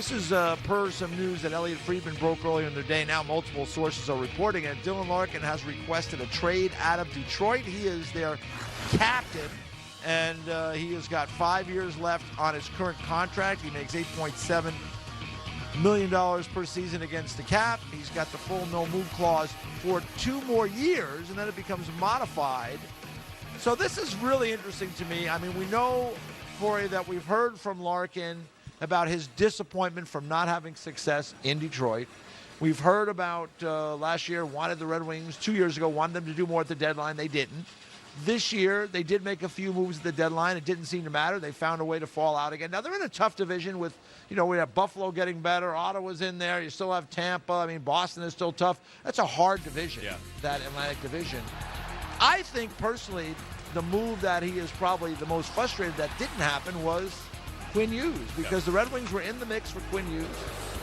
This is per some news that Elliot Friedman broke earlier in the day. Now multiple sources are reporting it. Dylan Larkin has requested a trade out of Detroit. He is their captain, and he has got 5 years left on his current contract. He makes $8.7 million per season against the cap. He's got the full no-move clause for 2 more years, and then it becomes modified. So this is really interesting to me. I mean, we know, Corey, that we've heard from Larkin about his disappointment from not having success in Detroit. We've heard about last year wanted the Red Wings, 2 years ago, wanted them to do more at the deadline. They didn't. This year, they did make a few moves at the deadline. It didn't seem to matter. They found a way to fall out again. Now, they're in a tough division with, we have Buffalo getting better. Ottawa's in there. You still have Tampa. I mean, Boston is still tough. That's a hard division, that Atlantic division. I think, personally, the move that he is probably the most frustrated that didn't happen was Quinn Hughes, because the Red Wings were in the mix for Quinn Hughes.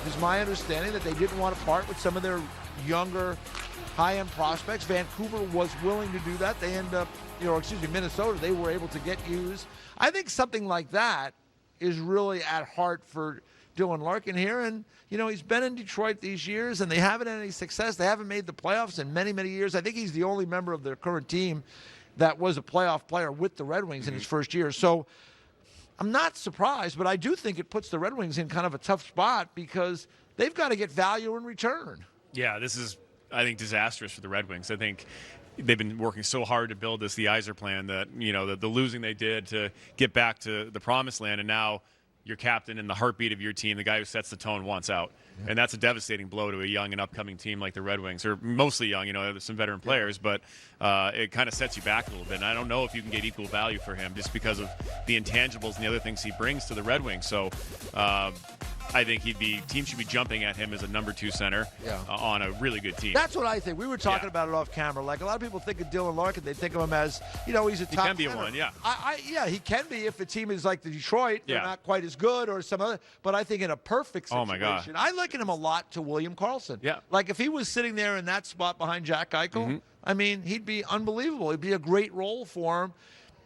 It's my understanding that they didn't want to part with some of their younger, high-end prospects. Vancouver was willing to do that. They end up, Minnesota, they were able to get Hughes. I think something like that is really at heart for Dylan Larkin here. And, he's been in Detroit these years, and they haven't had any success. They haven't made the playoffs in many, many years. I think he's the only member of their current team that was a playoff player with the Red Wings in his first year. So I'm not surprised, but I do think it puts the Red Wings in kind of a tough spot because they've got to get value in return. Yeah, this is, I think, disastrous for the Red Wings. I think they've been working so hard to build the Yzer plan that, the losing they did to get back to the promised land, and now your captain and the heartbeat of your team, the guy who sets the tone, wants out. Yeah. And that's a devastating blow to a young and upcoming team like the Red Wings, or mostly young, there's some veteran players, but it kind of sets you back a little bit. And I don't know if you can get equal value for him just because of the intangibles and the other things he brings to the Red Wings. So I think teams should be jumping at him as a number 2 center on a really good team. That's what I think. We were talking about it off camera. Like, a lot of people think of Dylan Larkin, they think of him as, he's a top He can be center. one, yeah. He can be if the team is like the Detroit. They're not quite as good or some other. But I think in a perfect situation, oh my God, I liken him a lot to William Karlsson. Yeah. Like, if he was sitting there in that spot behind Jack Eichel, I mean, he'd be unbelievable. It'd be a great role for him.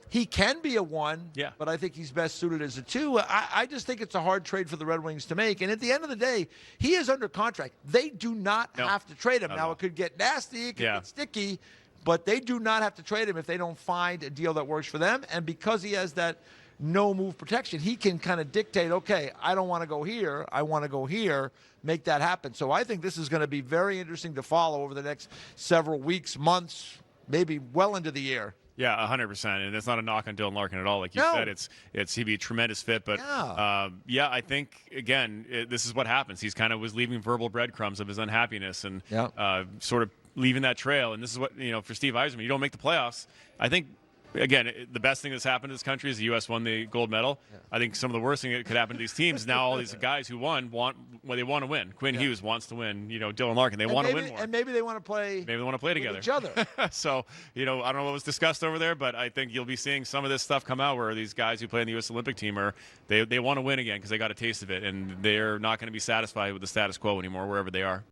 He can be a 1, but I think he's best suited as a 2. I just think it's a hard trade for the Red Wings to make. And at the end of the day, he is under contract. They do not have to trade him. Now, it could get nasty, it could get sticky, but they do not have to trade him if they don't find a deal that works for them. And because he has that no-move protection, he can kind of dictate, okay, I don't want to go here, I want to go here, make that happen. So I think this is going to be very interesting to follow over the next several weeks, months, maybe well into the year. Yeah, 100%, and it's not a knock on Dylan Larkin at all. Like you said, he'd be a tremendous fit. But I think again, this is what happens. He's kind of was leaving verbal breadcrumbs of his unhappiness and sort of leaving that trail. And this is what for Steve Yzerman, you don't make the playoffs. I think. Again, the best thing that's happened to this country is the U.S. won the gold medal. Yeah. I think some of the worst thing that could happen to these teams is now all these guys who won they want to win. Quinn Hughes wants to win. Dylan Larkin, they want to win more. And maybe they want to play. Maybe they want to play together. Each other. So I don't know what was discussed over there, but I think you'll be seeing some of this stuff come out where these guys who play in the U.S. Olympic team they want to win again because they got a taste of it, and they're not going to be satisfied with the status quo anymore wherever they are.